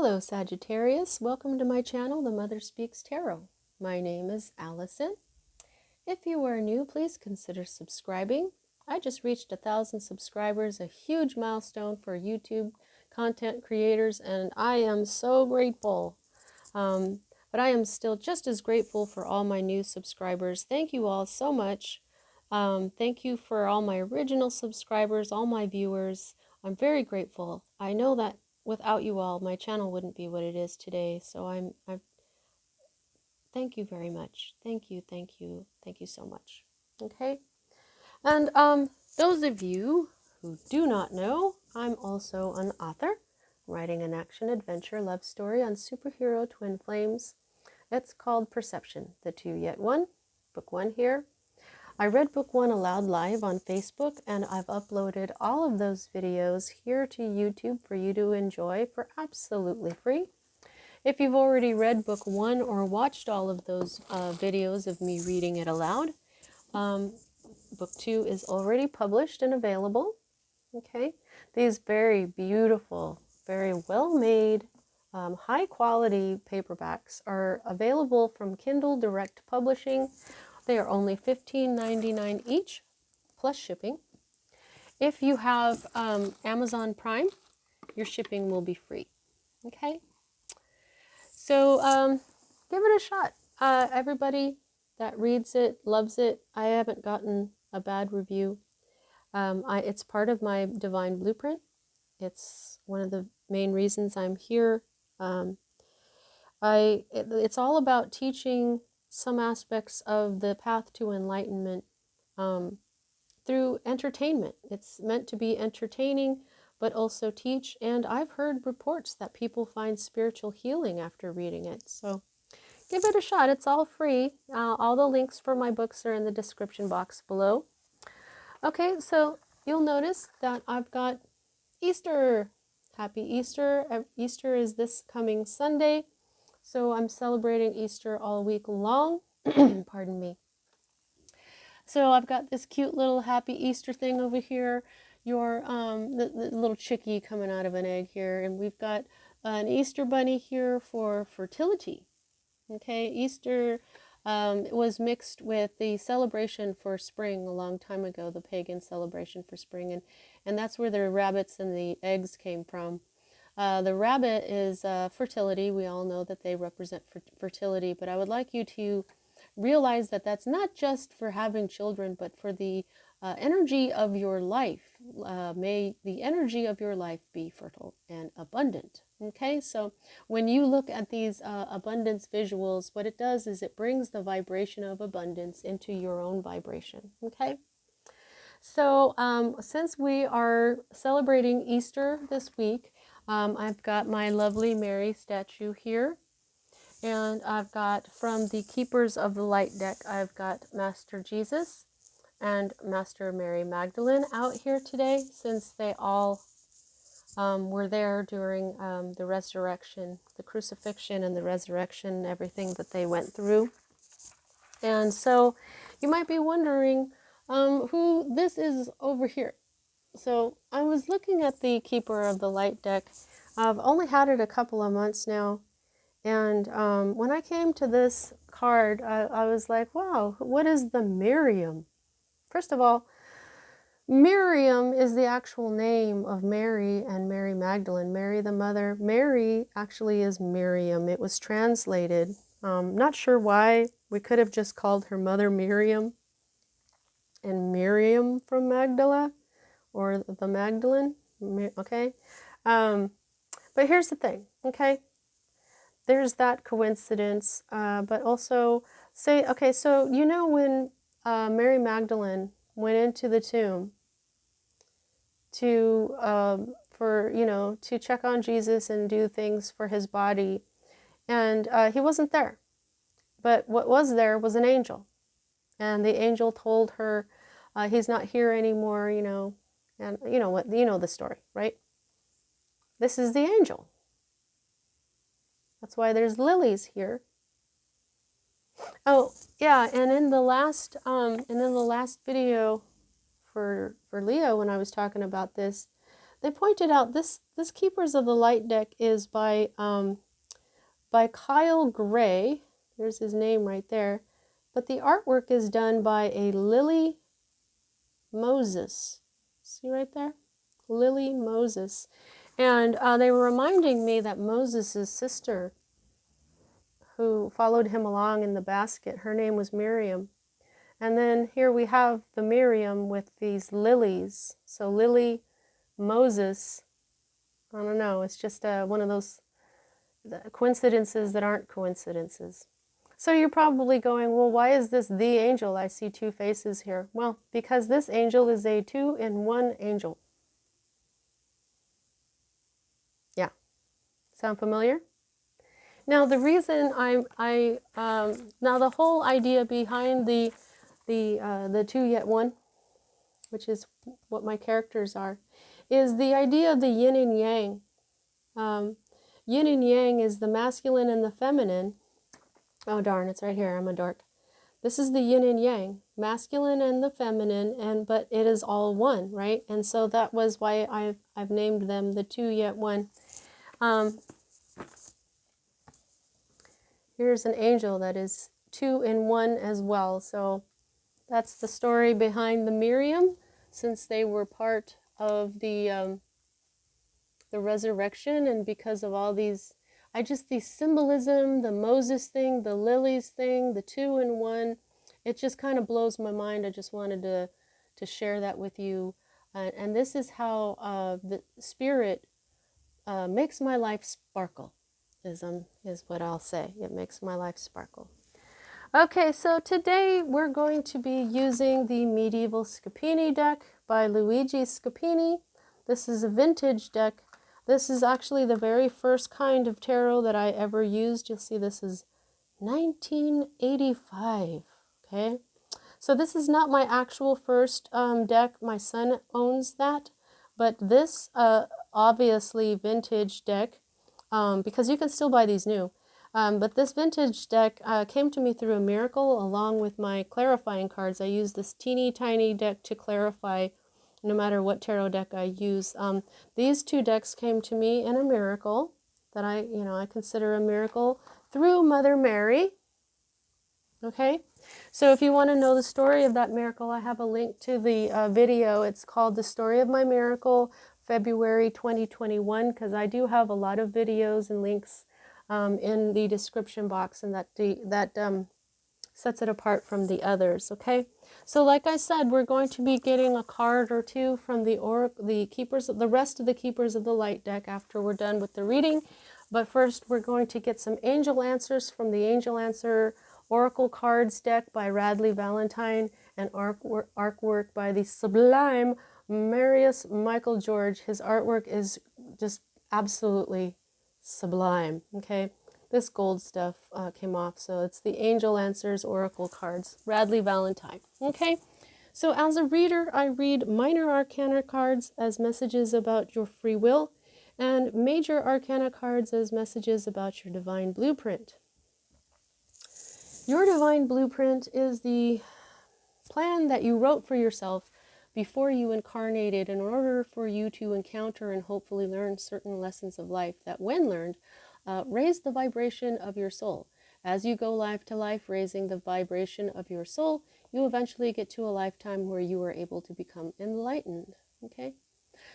Hello Sagittarius, welcome to my channel, The Mother Speaks Tarot. My name is Allison. If you are new, please consider subscribing. I just reached 1,000 subscribers, a huge milestone for YouTube content creators, and I am so grateful. But I am still just as grateful for all my new subscribers. Thank you all so much. Thank you for all my original subscribers, all my viewers. I'm very grateful. I know that without you all, my channel wouldn't be what it is today. So I thank you very much. Thank you so much. Okay. And those of you who do not know, I'm also an author, writing an action adventure love story on superhero twin flames. It's called Perception, the Two Yet One, book 1 here. I read book 1 aloud live on Facebook, and I've uploaded all of those videos here to YouTube for you to enjoy for absolutely free. If you've already read book 1 or watched all of those videos of me reading it aloud, book 2 is already published and available. Okay, these very beautiful, very well-made, high-quality paperbacks are available from Kindle Direct Publishing. They are only $15.99 each, plus shipping. If you have Amazon Prime, your shipping will be free. Okay? So give it a shot. Everybody that reads it loves it. I haven't gotten a bad review. It's part of my divine blueprint. It's one of the main reasons I'm here. It's all about teaching some aspects of the path to enlightenment through entertainment. It's meant to be entertaining, but also teach. And I've heard reports that people find spiritual healing after reading it. So give it a shot. It's all free. All the links for my books are in the description box below. Okay, so you'll notice that I've got Easter. Happy Easter. Easter is this coming Sunday. So I'm celebrating Easter all week long. Pardon me. So I've got this cute little happy Easter thing over here. The little chickie coming out of an egg here. And we've got an Easter bunny here for fertility. Okay, Easter was mixed with the celebration for spring a long time ago, the pagan celebration for spring. And that's where the rabbits and the eggs came from. The rabbit is fertility. We all know that they represent fertility, but I would like you to realize that that's not just for having children, but for the energy of your life. May the energy of your life be fertile and abundant. Okay, so when you look at these abundance visuals, what it does is it brings the vibration of abundance into your own vibration. Okay. So since we are celebrating Easter this week, I've got my lovely Mary statue here. And I've got from the Keepers of the Light deck, I've got Master Jesus and Master Mary Magdalene out here today, since they all were there during the resurrection, the crucifixion and the resurrection, everything that they went through. And so you might be wondering who this is over here. So I was looking at the Keeper of the Light deck. I've only had it a couple of months now. And when I came to this card, I was like, wow, what is the Miriam? First of all, Miriam is the actual name of Mary and Mary Magdalene. Mary the mother. Mary actually is Miriam. It was translated. Not sure why. We could have just called her mother Miriam and Miriam from Magdala, or the Magdalene. Okay. But here's the thing. Okay. There's that coincidence, but also okay, so you know when Mary Magdalene went into the tomb to to check on Jesus and do things for his body, and he wasn't there, but what was there was an angel, and the angel told her he's not here anymore, and you know the story, right? This is the angel. That's why there's lilies here. Oh yeah, and in the last video for Leo, when I was talking about this, they pointed out this Keepers of the Light deck is by Kyle Gray. There's his name right there. But the artwork is done by a Lily Moses. See right there? Lily Moses. And they were reminding me that Moses' sister, who followed him along in the basket, her name was Miriam. And then here we have the Miriam with these lilies. So Lily, Moses, I don't know, it's just one of those coincidences that aren't coincidences. So you're probably going, well, why is this the angel? I see two faces here. Well, because this angel is a 2-in-1 angel. Yeah. Sound familiar? Now the reason now the whole idea behind the 2 yet 1, which is what my characters are, is the idea of the yin and yang. Yin and yang is the masculine and the feminine. Oh darn, it's right here. I'm a dork. This is the yin and yang, masculine and the feminine, but it is all one, right? And so that was why I've named them the 2 yet 1. Here's an angel that is 2-in-1 as well. So that's the story behind the Miriam, since they were part of the resurrection, and because of all these, the symbolism, the Moses thing, the lilies thing, the 2-in-1, it just kind of blows my mind. I just wanted to share that with you. And this is how the Spirit makes my life sparkle, is what I'll say. It makes my life sparkle. Okay, so today we're going to be using the Medieval Scapini deck by Luigi Scapini. This is a vintage deck. This is actually the very first kind of tarot that I ever used. You'll see this is 1985, okay? So this is not my actual first deck. My son owns that, but this obviously vintage deck, because you can still buy these new, but this vintage deck came to me through a miracle along with my clarifying cards. I use this teeny tiny deck to clarify no matter what tarot deck I use. These two decks came to me in a miracle that I consider a miracle through Mother Mary. Okay, so if you want to know the story of that miracle, I have a link to the video. It's called The Story of My Miracle, February 2021, because I do have a lot of videos and links in the description box, and that sets it apart from the others. Okay, so like I said, we're going to be getting a card or two from the rest of the Keepers of the Light deck after we're done with the reading. But first, we're going to get some angel answers from the Angel Answer Oracle Cards deck by Radley Valentine, and artwork by the sublime Marius Michael George. His artwork is just absolutely sublime. Okay, this gold stuff came off, so it's the Angel Answers Oracle Cards, Radley Valentine. Okay, so as a reader, I read minor arcana cards as messages about your free will, and major arcana cards as messages about your divine blueprint. Your divine blueprint is the plan that you wrote for yourself before you incarnated in order for you to encounter and hopefully learn certain lessons of life that, when learned, raise the vibration of your soul. As you go life to life, raising the vibration of your soul, you eventually get to a lifetime where you are able to become enlightened. Okay?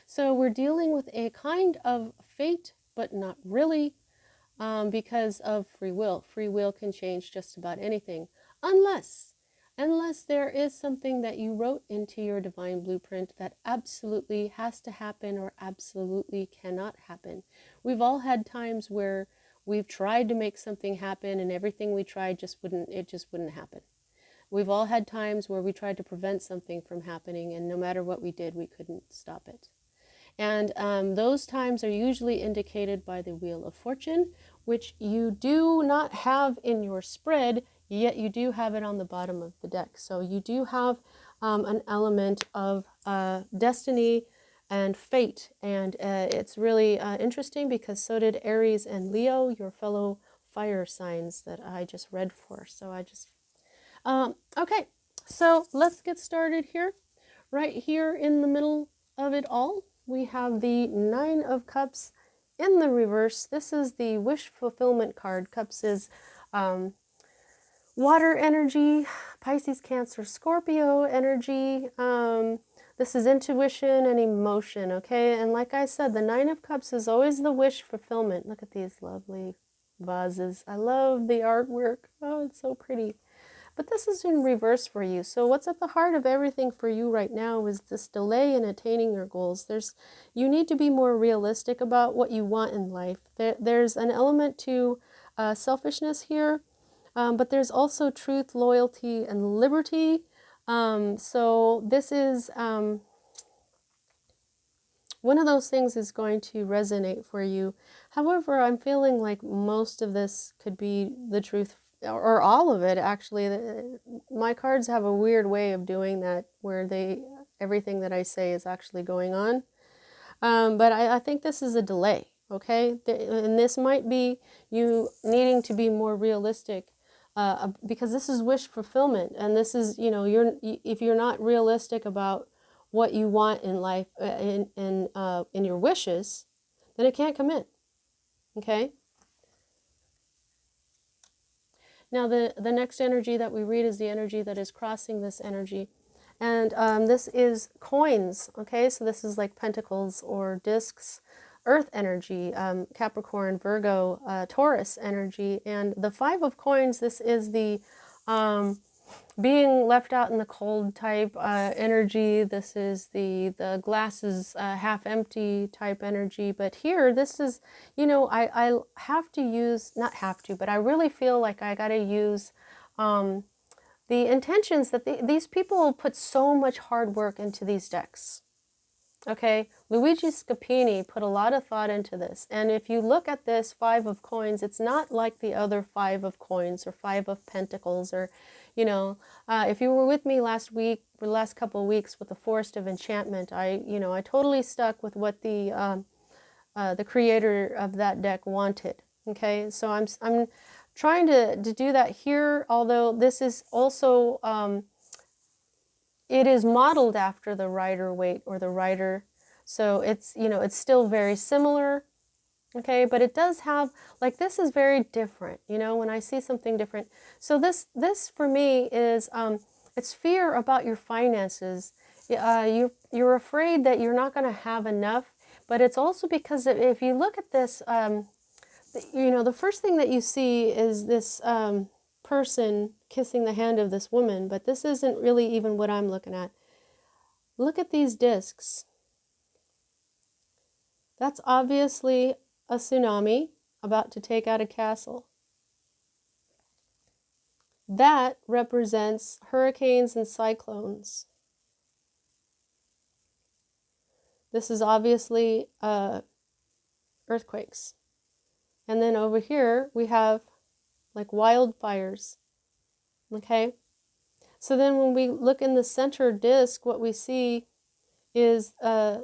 So we're dealing with a kind of fate, but not really, because of free will. Free will can change just about anything, unless there is something that you wrote into your divine blueprint that absolutely has to happen or absolutely cannot happen. We've all had times where we've tried to make something happen and everything we tried just wouldn't happen. We've all had times where we tried to prevent something from happening, and no matter what we did, we couldn't stop it. And those times are usually indicated by the Wheel of Fortune, which you do not have in your spread, yet you do have it on the bottom of the deck. So you do have an element of destiny and fate. And it's really interesting because so did Aries and Leo, your fellow fire signs that I just read for. So okay, so let's get started here. Right here in the middle of it all, we have the Nine of Cups in the reverse. This is the wish fulfillment card. Cups is water energy, Pisces, Cancer, Scorpio energy. This is intuition and emotion, okay? And like I said, the Nine of Cups is always the wish fulfillment. Look at these lovely vases. I love the artwork. Oh, it's so pretty. But this is in reverse for you. So what's at the heart of everything for you right now is this delay in attaining your goals. You need to be more realistic about what you want in life. There's an element to selfishness here, but there's also truth, loyalty, and liberty. So this is one of those things is going to resonate for you. However, I'm feeling like most of this could be the truth, or all of it actually. My cards have a weird way of doing that, where everything that I say is actually going on. But I think this is a delay, okay? And this might be you needing to be more realistic, because this is wish fulfillment, and this is, if you're not realistic about what you want in life, in your wishes, then it can't come in, okay? Now the next energy that we read is the energy that is crossing this energy. And this is coins, okay? So this is like pentacles or discs, earth energy, Capricorn, Virgo, Taurus energy. And the Five of Coins, this is the being left out in the cold type energy. This is the glass is half empty type energy. But here, this is, I have to use, not have to, but I really feel like I got to use the intentions that these people put so much hard work into these decks. Okay, Luigi Scapini put a lot of thought into this. And if you look at this Five of Coins, it's not like the other Five of Coins or Five of Pentacles, or, if you were with me last week, or the last couple of weeks with the Forest of Enchantment, I totally stuck with what the creator of that deck wanted. Okay, so I'm trying to do that here, although this is also, it is modeled after the Rider-Waite or the Rider, so it's, it's still very similar, okay, but it does have, like, this is very different, when I see something different. So this for me is, it's fear about your finances. You're afraid that you're not going to have enough, but it's also because if you look at this, the first thing that you see is this person kissing the hand of this woman, but this isn't really even what I'm looking at. Look at these discs. That's obviously a tsunami about to take out a castle. That represents hurricanes and cyclones. This is obviously earthquakes. And then over here we have like wildfires. Okay? So then when we look in the center disc, what we see is a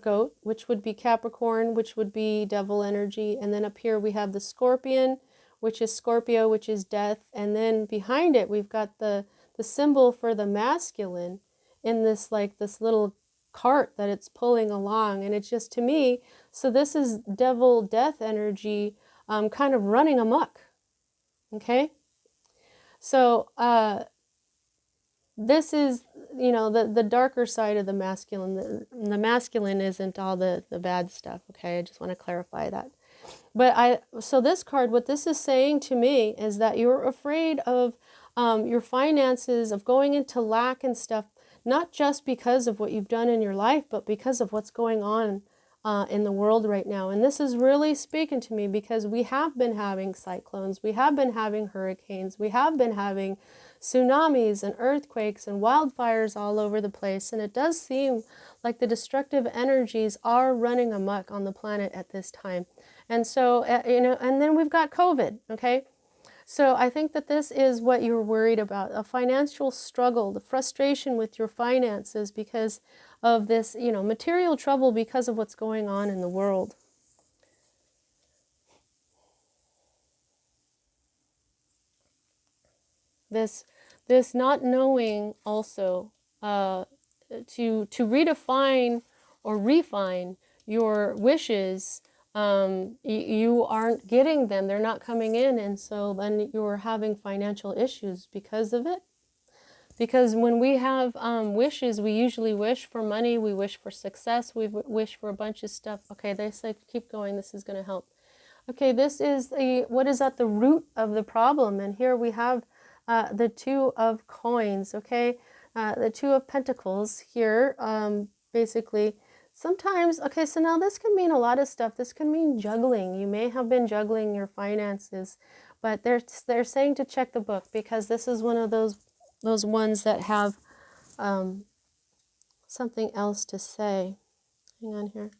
goat, which would be Capricorn, which would be devil energy. And then up here we have the scorpion, which is Scorpio, which is death. And then behind it, we've got the symbol for the masculine in this, like, this little cart that it's pulling along. And it's just, to me, so this is devil death energy, kind of running amok. Okay? So, this is, the darker side of the masculine. The masculine isn't all the bad stuff, okay? I just want to clarify that. But so this card, what this is saying to me is that you're afraid of your finances, of going into lack and stuff, not just because of what you've done in your life, but because of what's going on in the world right now. And this is really speaking to me because we have been having cyclones, we have been having hurricanes, we have been having tsunamis and earthquakes and wildfires all over the place. And it does seem like the destructive energies are running amok on the planet at this time. And so, and then we've got COVID, okay? So I think that this is what you're worried about, a financial struggle, the frustration with your finances because of this, material trouble because of what's going on in the world. This not knowing also, to redefine or refine your wishes, you aren't getting them. They're not coming in. And so then you're having financial issues because of it. Because when we have wishes, we usually wish for money, we wish for success, we wish for a bunch of stuff. Okay, they say keep going, this is going to help. Okay, this is what is at the root of the problem. And here we have the Two of Coins, okay? The Two of Pentacles here, basically. Sometimes, okay, so now this can mean a lot of stuff. This can mean juggling. You may have been juggling your finances, but they're saying to check the book, because this is one of those ones that have something else to say. Hang on here.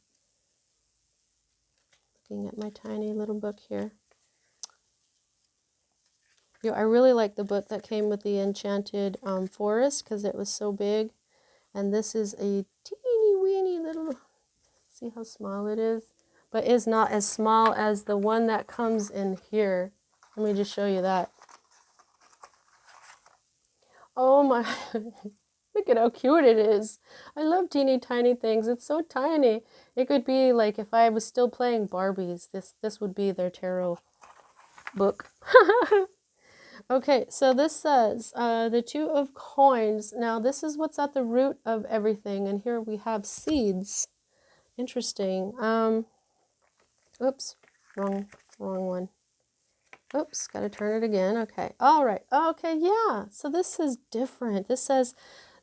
Looking at my tiny little book here. I really like the book that came with the Enchanted Forest, because it was so big. And this is a teeny weeny little, see how small it is? But it's not as small as the one that comes in here. Let me just show you that. Oh my, look at how cute it is. I love teeny tiny things. It's so tiny. It could be like if I was still playing Barbies, this would be their tarot book. Okay, so this says the Two of Coins. Now this is what's at the root of everything, and here we have seeds. Interesting. Oops, wrong one. Oops, gotta turn it again. Okay, all right. Okay, yeah. So this is different. This says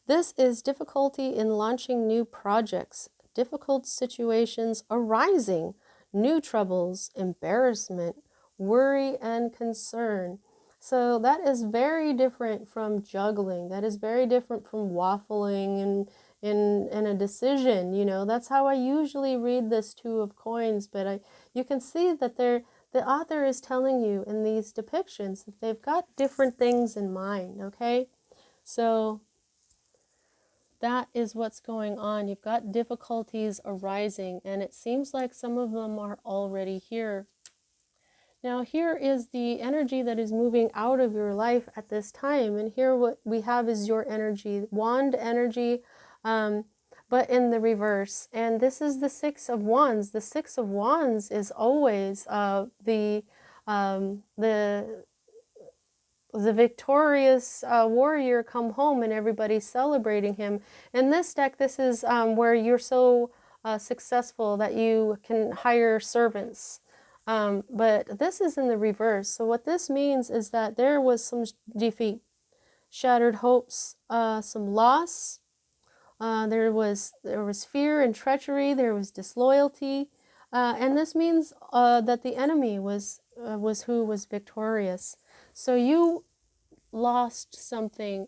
this is difficulty in launching new projects, difficult situations arising, new troubles, embarrassment, worry, and concern. So that is very different from juggling. That is very different from waffling and in a decision. You know, that's how I usually read this Two of Coins. But you can see that the author is telling you in these depictions that they've got different things in mind. Okay, so that is what's going on. You've got difficulties arising, and it seems like some of them are already here. Now here is the energy that is moving out of your life at this time, and here what we have is your energy, wand energy, but in the reverse. And this is the Six of Wands. The Six of Wands is always the victorious warrior come home and everybody's celebrating him. In this deck, this is where you're so successful that you can hire servants. But this is in the reverse. So what this means is that there was some defeat, shattered hopes, some loss. There was fear and treachery. There was disloyalty. And this means that the enemy was who was victorious. So you lost something,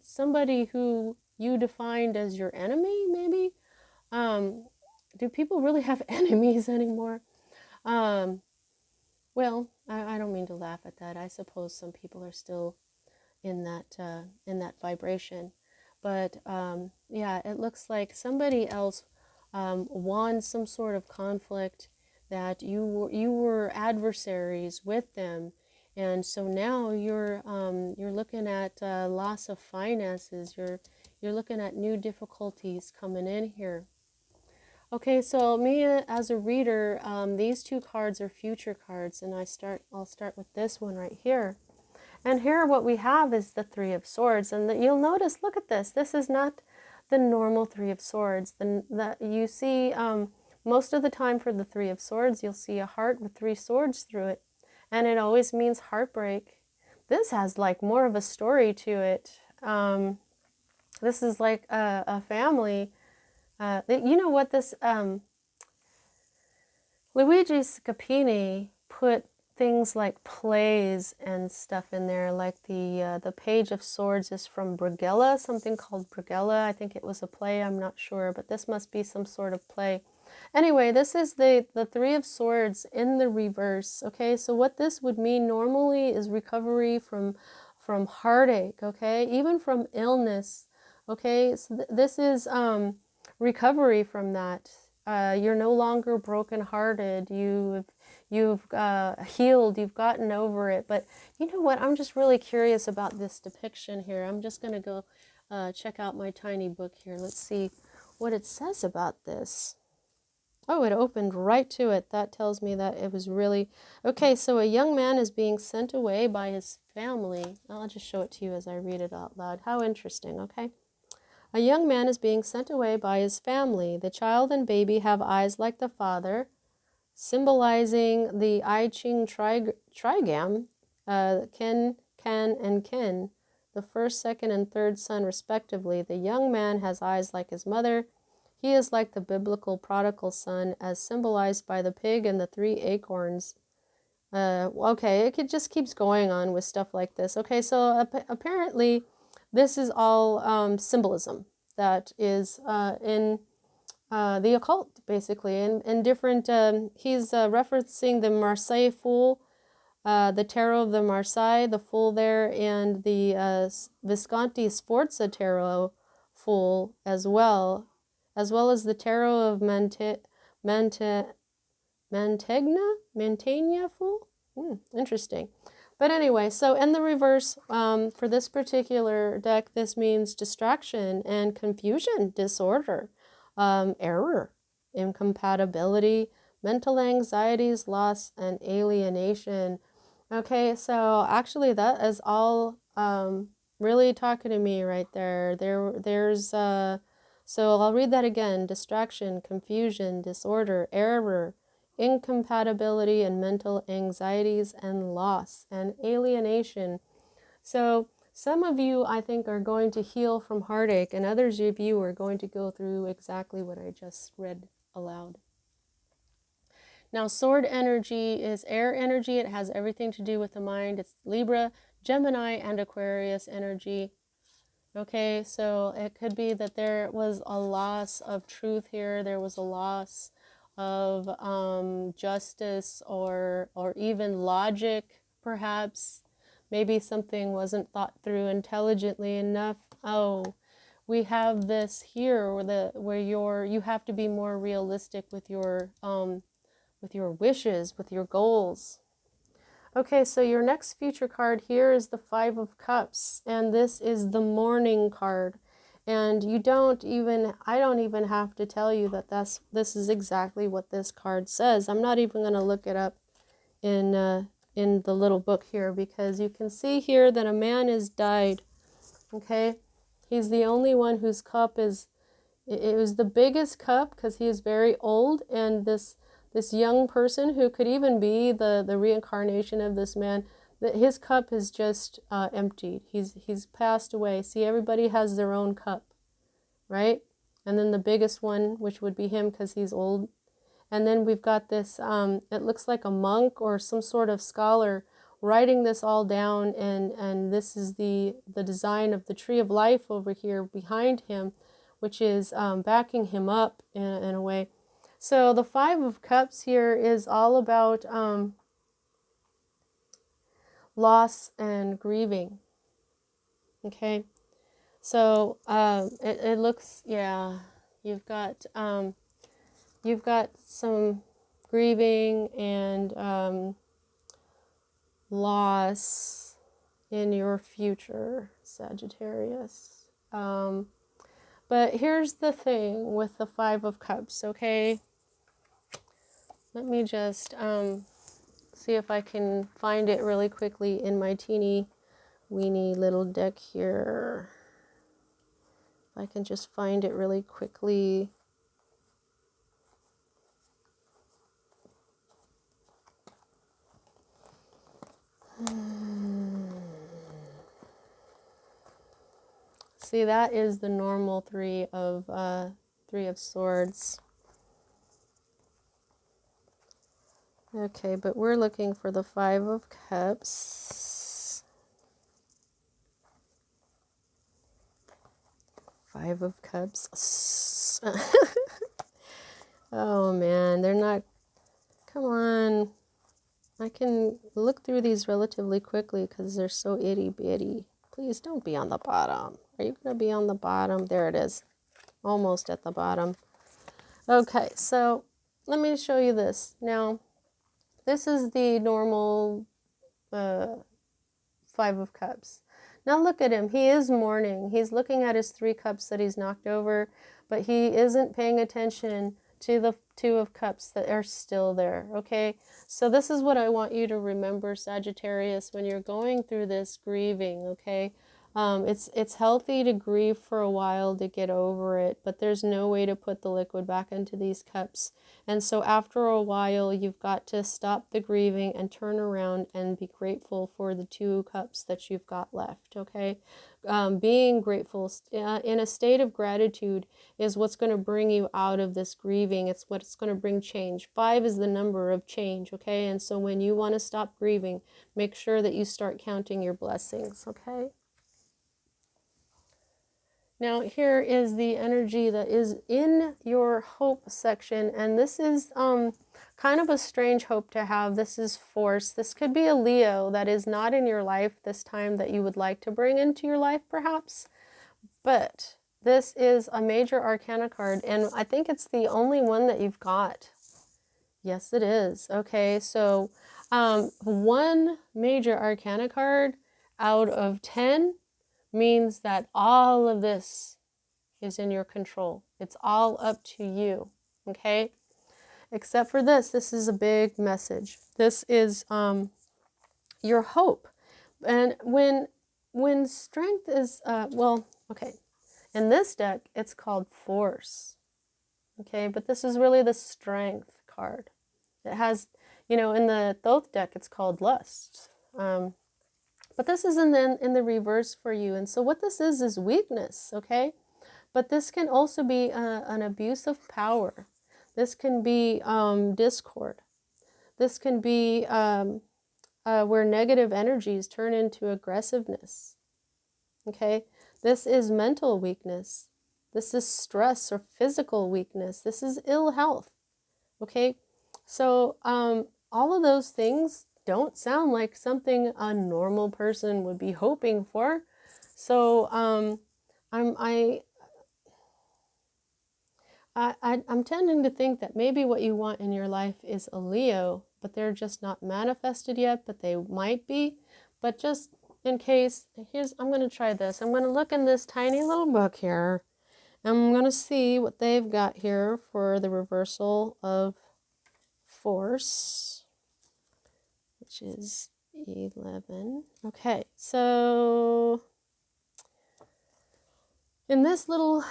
somebody who you defined as your enemy, maybe? Do people really have enemies anymore? Well, I don't mean to laugh at that. I suppose some people are still in that vibration. But yeah, it looks like somebody else won some sort of conflict, that you were adversaries with them, and so now you're looking at loss of finances. You're looking at new difficulties coming in here. Okay, so me as a reader, these two cards are future cards, and I'll start with this one right here. And here what we have is the Three of Swords, and you'll notice, look at this. This is not the normal Three of Swords. That you see most of the time for the Three of Swords, you'll see a heart with three swords through it, and it always means heartbreak. This has like more of a story to it. This is like a family. You know what this Luigi Scapini put things like plays and stuff in there, like the Page of Swords is from Brigella, something called Brigella. I think it was a play, I'm not sure, but this must be some sort of play. Anyway, this is the Three of Swords in the reverse. Okay, so what this would mean normally is recovery from heartache, okay, even from illness. Okay, so this is recovery from that. You're no longer brokenhearted. You've healed. You've gotten over it. But you know what? I'm just really curious about this depiction here. I'm just going to go check out my tiny book here. Let's see what it says about this. Oh, it opened right to it. That tells me that it was really... Okay, so a young man is being sent away by his family. I'll just show it to you as I read it out loud. How interesting, okay? A young man is being sent away by his family. The child and baby have eyes like the father, symbolizing the I Ching trigam, kin, kan, and kin, the first, second, and third son respectively. The young man has eyes like his mother. He is like the biblical prodigal son, as symbolized by the pig and the 3 acorns. Okay, it just keeps going on with stuff like this. Okay, so apparently this is all symbolism that is in the occult, basically, and different... he's referencing the Marseille Fool, the Tarot of the Marseille, the Fool there, and the Visconti Sforza Tarot Fool as well as the Tarot of Mantegna Fool. Interesting. But anyway, so in the reverse, for this particular deck, this means distraction and confusion, disorder, error, incompatibility, mental anxieties, loss, and alienation. Okay, so actually that is all really talking to me right there. So I'll read that again. Distraction, confusion, disorder, error, incompatibility, and mental anxieties, and loss, and alienation. So some of you, I think, are going to heal from heartache, and others of you are going to go through exactly what I just read aloud. Now, sword energy is air energy. It has everything to do with the mind. It's Libra, Gemini, and Aquarius energy. Okay, so it could be that there was a loss of truth here. There was a loss of justice or even logic, perhaps. Maybe something wasn't thought through intelligently enough. Oh, we have this here where you have to be more realistic with your wishes, with your goals. Okay, so your next future card here is the 5 of Cups, and this is the Mourning card. And I don't even have to tell you that this is exactly what this card says. I'm not even going to look it up in the little book here, because you can see here that a man has died. Okay, he's the only one whose cup is... It was the biggest cup because he is very old, and this young person, who could even be the reincarnation of this man, that his cup is just emptied. He's passed away. See, everybody has their own cup, right? And then the biggest one, which would be him because he's old. And then we've got this, it looks like a monk or some sort of scholar writing this all down, and this is the design of the tree of life over here behind him, which is backing him up in a way. So the 5 of Cups here is all about loss and grieving. Okay, so it looks, yeah, you've got some grieving and loss in your future, Sagittarius. But here's the thing with the 5 of Cups, okay? Let me just see if I can find it really quickly in my teeny weeny little deck here. If I can just find it really quickly. See, that is the normal 3 of Swords. Okay, but we're looking for the 5 of Cups. 5 of Cups. Oh man, they're not... Come on. I can look through these relatively quickly because they're so itty bitty. Please don't be on the bottom. Are you going to be on the bottom? There it is. Almost at the bottom. Okay, so let me show you this. Now, this is the normal 5 of Cups. Now look at him. He is mourning. He's looking at his 3 cups that he's knocked over. but he isn't paying attention to the Two of Cups that are still there, okay? So this is what I want you to remember, Sagittarius, when you're going through this grieving, okay? It's healthy to grieve for a while to get over it, but there's no way to put the liquid back into these cups. And so after a while, you've got to stop the grieving and turn around and be grateful for the 2 cups that you've got left, okay? Being grateful in a state of gratitude is what's going to bring you out of this grieving. It's what's going to bring change. 5 is the number of change, okay? And so when you want to stop grieving, make sure that you start counting your blessings, okay? Now here is the energy that is in your hope section, and this is kind of a strange hope to have. This is force. This could be a Leo that is not in your life this time that you would like to bring into your life perhaps, but this is a major arcana card, and I think it's the only one that you've got. Yes, it is. Okay, so one major arcana card out of 10 means that all of this is in your control. It's all up to you, okay? Except for this. This is a big message. This is your hope. And when strength is, well, okay, in this deck, it's called force, okay? But this is really the strength card. It has, you know, in the Thoth deck, it's called lust. But this is in the reverse for you. And so what this is weakness, okay? But this can also be an abuse of power. This can be discord. This can be where negative energies turn into aggressiveness, okay? This is mental weakness. This is stress or physical weakness. This is ill health, okay? So all of those things don't sound like something a normal person would be hoping for. So I'm tending to think that maybe what you want in your life is a Leo, but they're just not manifested yet, but they might be. But just in case, I'm going to try this. I'm going to look in this tiny little book here. I'm going to see what they've got here for the reversal of force, which is 11. Okay, so in this little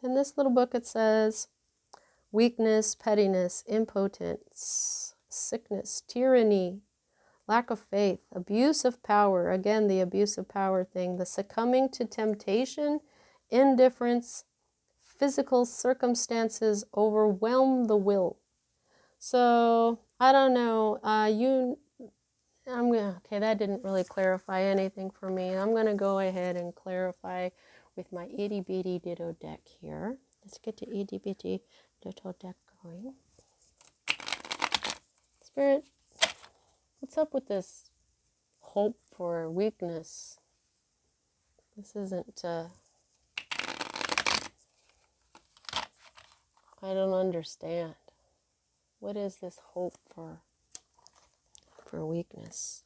book it says weakness, pettiness, impotence, sickness, tyranny, lack of faith, abuse of power, again the abuse of power thing, the succumbing to temptation, indifference, physical circumstances overwhelm the will. So I don't know, okay, that didn't really clarify anything for me. I'm gonna go ahead and clarify with my itty bitty ditto deck here. Let's get the itty bitty ditto deck going. Spirit, what's up with this hope for weakness? This isn't, I don't understand. What is this hope for weakness?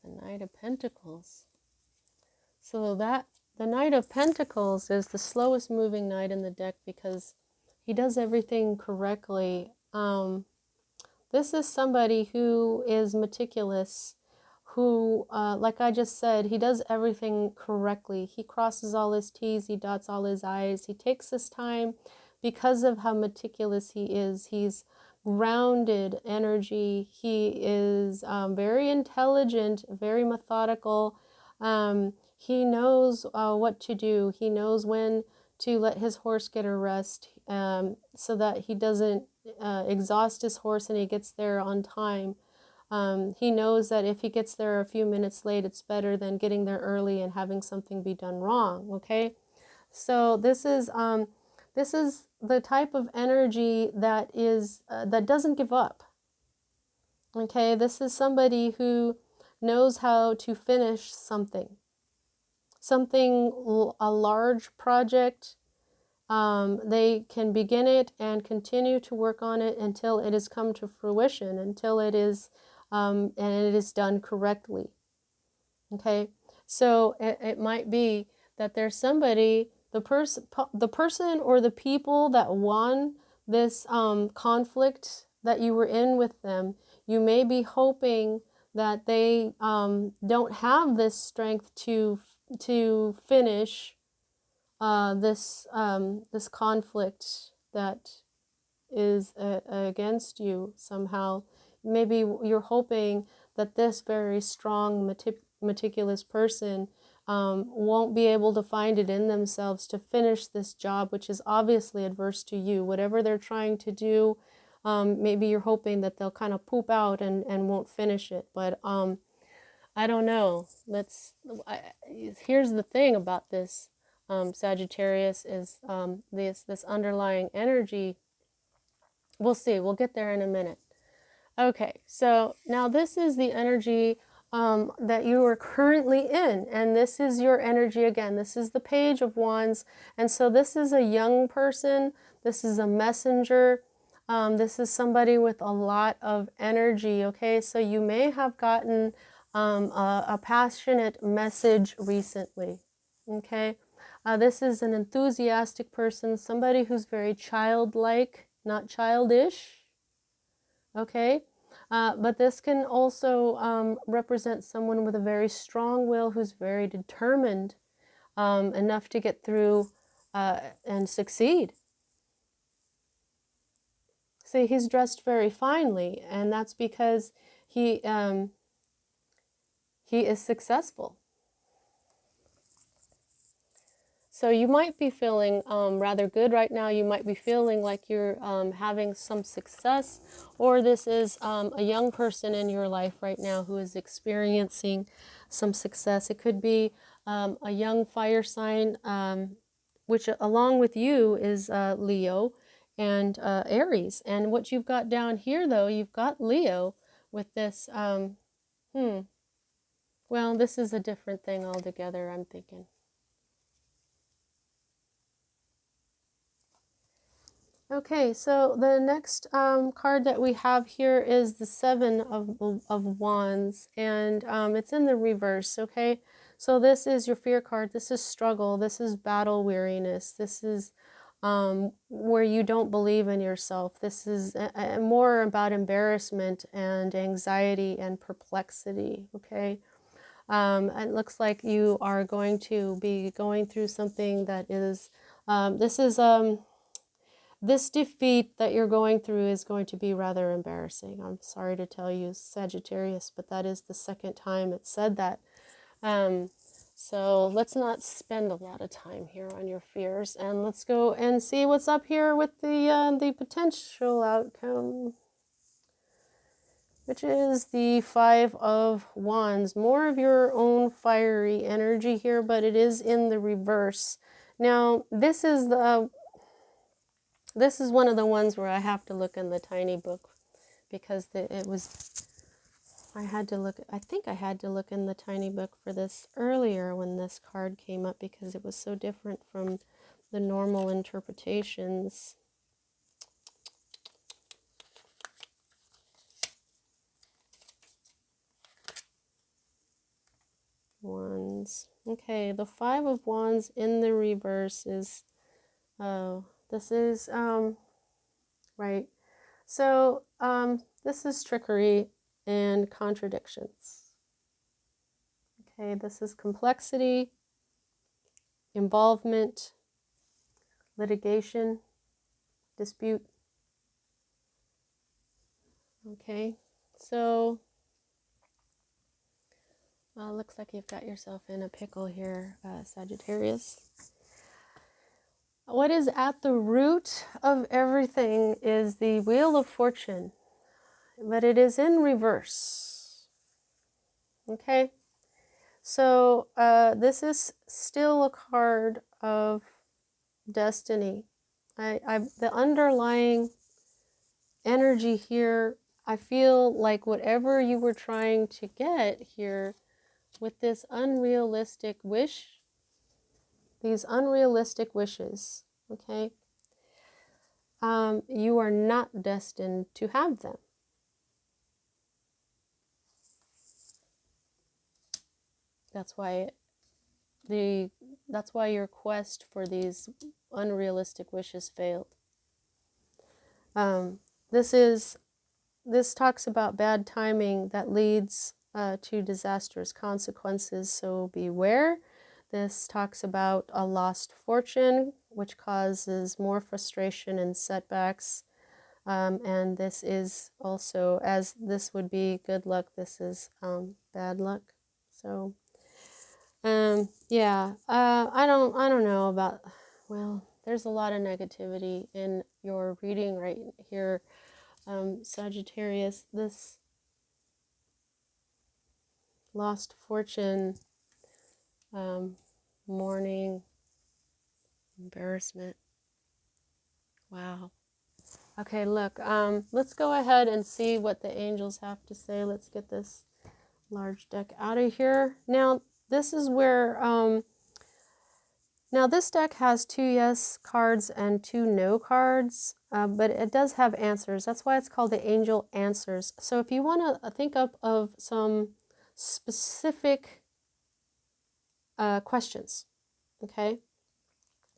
The Knight of Pentacles. So that the Knight of Pentacles is the slowest moving knight in the deck because he does everything correctly. This is somebody who is meticulous, who, like I just said, he does everything correctly. He crosses all his T's, he dots all his I's. He takes his time because of how meticulous he is. He's grounded energy. He is very intelligent, very methodical. He knows what to do. He knows when to let his horse get a rest so that he doesn't exhaust his horse and he gets there on time. He knows that if he gets there a few minutes late, it's better than getting there early and having something be done wrong, okay? So this is the type of energy that is that doesn't give up, okay? This is somebody who knows how to finish something, a large project, they can begin it and continue to work on it until it has come to fruition, until it is, and it is done correctly. Okay, so it might be that there's somebody, the person or the people that won this conflict that you were in with them. You may be hoping that they don't have this strength to finish this conflict that is against you somehow. Maybe you're hoping that this very strong, meticulous person won't be able to find it in themselves to finish this job, which is obviously adverse to you. Whatever they're trying to do, maybe you're hoping that they'll kind of poop out and won't finish it. But I don't know. Here's the thing about this Sagittarius is this underlying energy. We'll see. We'll get there in a minute. Okay, so now this is the energy that you are currently in, and this is your energy again. This is the Page of Wands, and so this is a young person. This is a messenger. This is somebody with a lot of energy, okay? So you may have gotten a passionate message recently, okay? This is an enthusiastic person, somebody who's very childlike, not childish, okay? But this can also represent someone with a very strong will who's very determined enough to get through and succeed. See, he's dressed very finely, and that's because he is successful. So you might be feeling rather good right now. You might be feeling like you're having some success, or this is a young person in your life right now who is experiencing some success. It could be a young fire sign, which along with you is Leo and Aries. And what you've got down here, though, you've got Leo with this, well, this is a different thing altogether, I'm thinking. Okay, so the next card that we have here is the Seven of Wands, and it's in the reverse, okay? So this is your fear card, this is struggle, this is battle weariness, this is where you don't believe in yourself. This is more about embarrassment and anxiety and perplexity, okay? It looks like you are going to be going through something that is, this defeat that you're going through is going to be rather embarrassing. I'm sorry to tell you, Sagittarius, but that is the second time it said that. So let's not spend a lot of time here on your fears, and let's go and see what's up here with the potential outcome, which is the Five of Wands. More of your own fiery energy here, but it is in the reverse. Now, this is one of the ones where I have to look in the tiny book because I think I had to look in the tiny book for this earlier when this card came up because it was so different from the normal interpretations. Wands. Okay, the Five of Wands in the reverse is, this is, right. So, this is trickery and contradictions. Okay, this is complexity, involvement, litigation, dispute. Okay, so looks like you've got yourself in a pickle here, Sagittarius. What is at the root of everything is the Wheel of Fortune, but it is in reverse. Okay, so this is still a card of destiny. The underlying energy here, I feel like whatever you were trying to get here with this unrealistic wish, these unrealistic wishes, Okay? You are not destined to have them. That's why your quest for these unrealistic wishes failed. This talks about bad timing that leads to disastrous consequences, so beware. This talks about a lost fortune, which causes more frustration and setbacks. And this is also, as this would be good luck, this is bad luck. So, yeah, I don't know about, well, there's a lot of negativity in your reading right here, Sagittarius. This lost fortune, mourning, embarrassment. Wow. Okay, look, let's go ahead and see what the angels have to say. Let's get this large deck out of here. Now, this is where, now this deck has 2 yes cards and 2 no cards, but it does have answers. That's why it's called the angel answers. So if you want to think up of some specific questions, okay,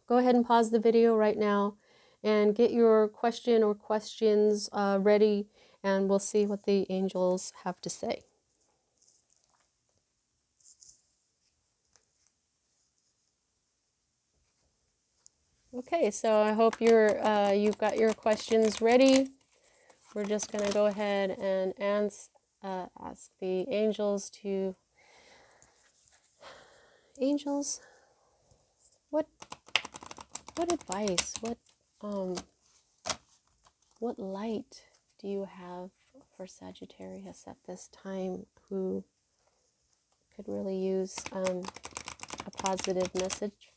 go ahead and pause the video right now and get your question or questions ready, and we'll see what the angels have to say. Okay, so I hope you've got your questions ready. We're just going to go ahead and ask the angels to, angels, what advice, what light do you have for Sagittarius at this time, who could really use a positive message?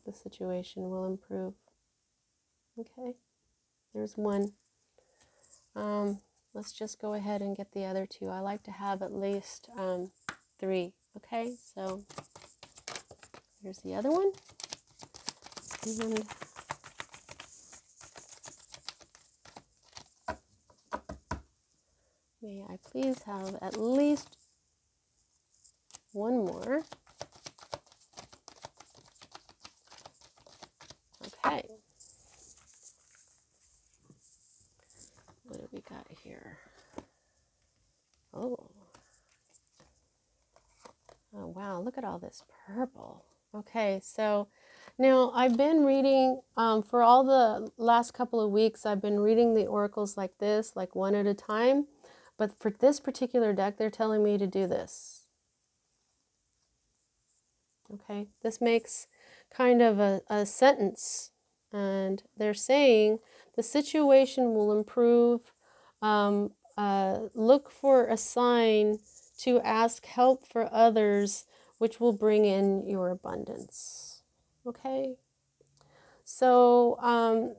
The situation will improve. Okay, there's one. Let's just go ahead and get the other 2. I like to have at least 3. Okay, so here's the other one. And may I please have at least one more? Okay. What do we got here? Oh. Oh, wow. Look at all this purple. Okay, so now I've been reading, for all the last couple of weeks, I've been reading the oracles like this, like one at a time. But for this particular deck, they're telling me to do this. Okay, this makes kind of a sentence. And they're saying the situation will improve. Look for a sign to ask help for others, which will bring in your abundance. Okay? So,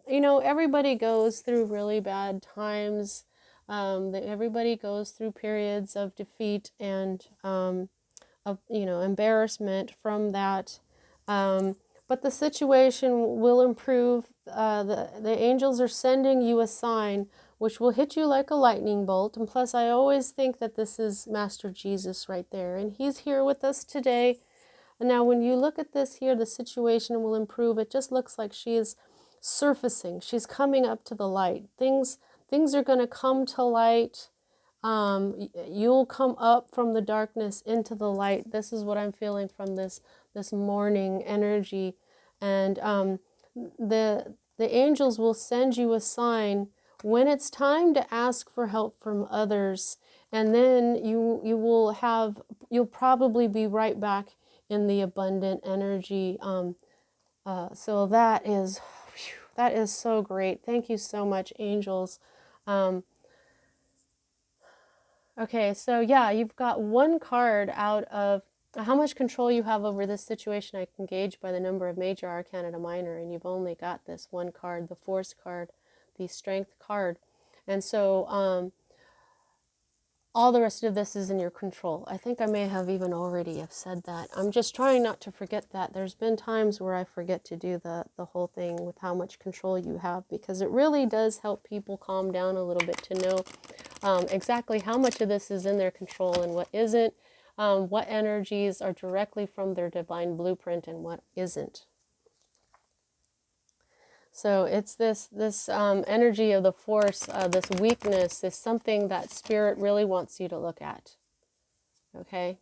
you know, everybody goes through really bad times. Everybody goes through periods of defeat and of, you know, embarrassment from that. But the situation will improve. The angels are sending you a sign which will hit you like a lightning bolt. And plus, I always think that this is Master Jesus right there. And he's here with us today. And now when you look at this here, the situation will improve. It just looks like she is surfacing. She's coming up to the light. Things are going to come to light. You'll come up from the darkness into the light. This is what I'm feeling from this morning energy. And the angels will send you a sign when it's time to ask for help from others. And then you'll probably be right back in the abundant energy. So that is so great. Thank you so much, angels. Okay, so yeah, you've got one card out of how much control you have over this situation. I can gauge by the number of major arcana to minor, and you've only got this one card, the force card, the strength card. And so all the rest of this is in your control. I think I may have even already have said that. I'm just trying not to forget that. There's been times where I forget to do the whole thing with how much control you have, because it really does help people calm down a little bit to know exactly how much of this is in their control and what isn't, what energies are directly from their divine blueprint and what isn't. So it's this energy of the force, this weakness, is something that spirit really wants you to look at. Okay?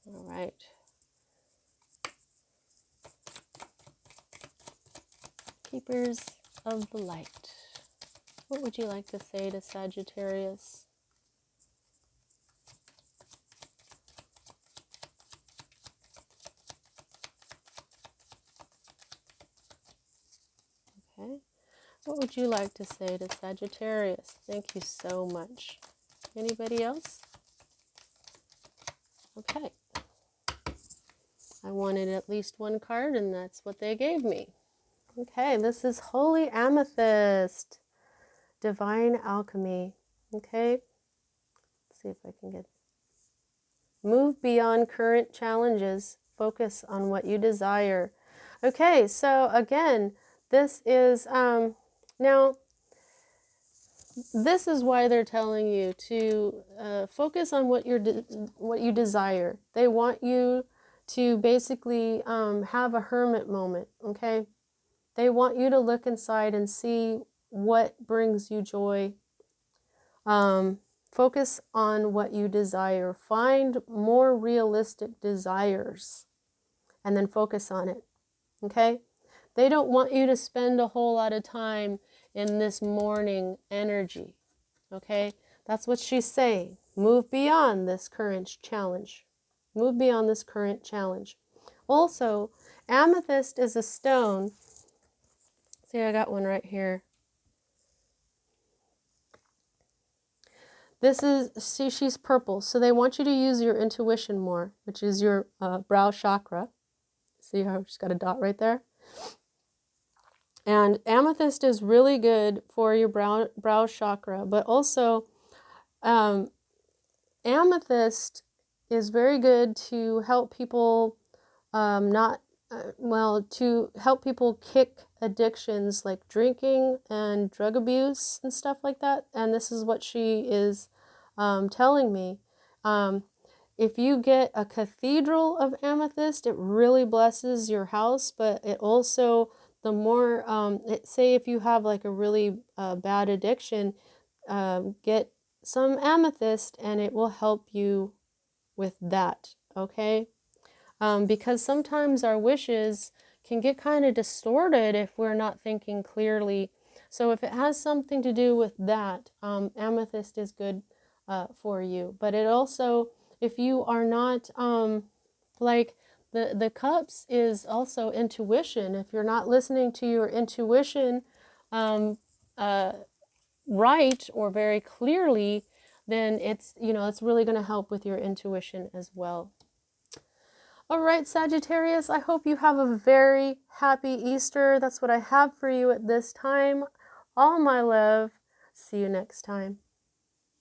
All right. Keepers of the light. What would you like to say to Sagittarius? Okay. What would you like to say to Sagittarius? Thank you so much. Anybody else? Okay. I wanted at least one card, and that's what they gave me. Okay, this is Holy Amethyst. Divine Alchemy. Okay. Let's see if I can get... Move beyond current challenges. Focus on what you desire. Okay, so again, this is... now, this is why they're telling you to focus on what you desire. They want you to basically have a hermit moment, okay? They want you to look inside and see what brings you joy. Focus on what you desire. Find more realistic desires and then focus on it, okay? They don't want you to spend a whole lot of time in this mourning energy, okay? That's what she's saying. Move beyond this current challenge. Move beyond this current challenge. Also, amethyst is a stone. See, I got one right here. This is, see, she's purple. So they want you to use your intuition more, which is your brow chakra. See how she's got a dot right there? And amethyst is really good for your brow chakra, but also amethyst is very good to help people to help people kick addictions like drinking and drug abuse and stuff like that. And this is what she is telling me. If you get a cathedral of amethyst, it really blesses your house, but it also, the more, say if you have like a really bad addiction, get some amethyst and it will help you with that, okay? Because sometimes our wishes can get kind of distorted if we're not thinking clearly. So if it has something to do with that, amethyst is good for you. But it also, if you are not, like the cups is also intuition. If you're not listening to your intuition right or very clearly, then it's, it's really going to help with your intuition as well. All right, Sagittarius, I hope you have a very happy Easter. That's what I have for you at this time. All my love. See you next time.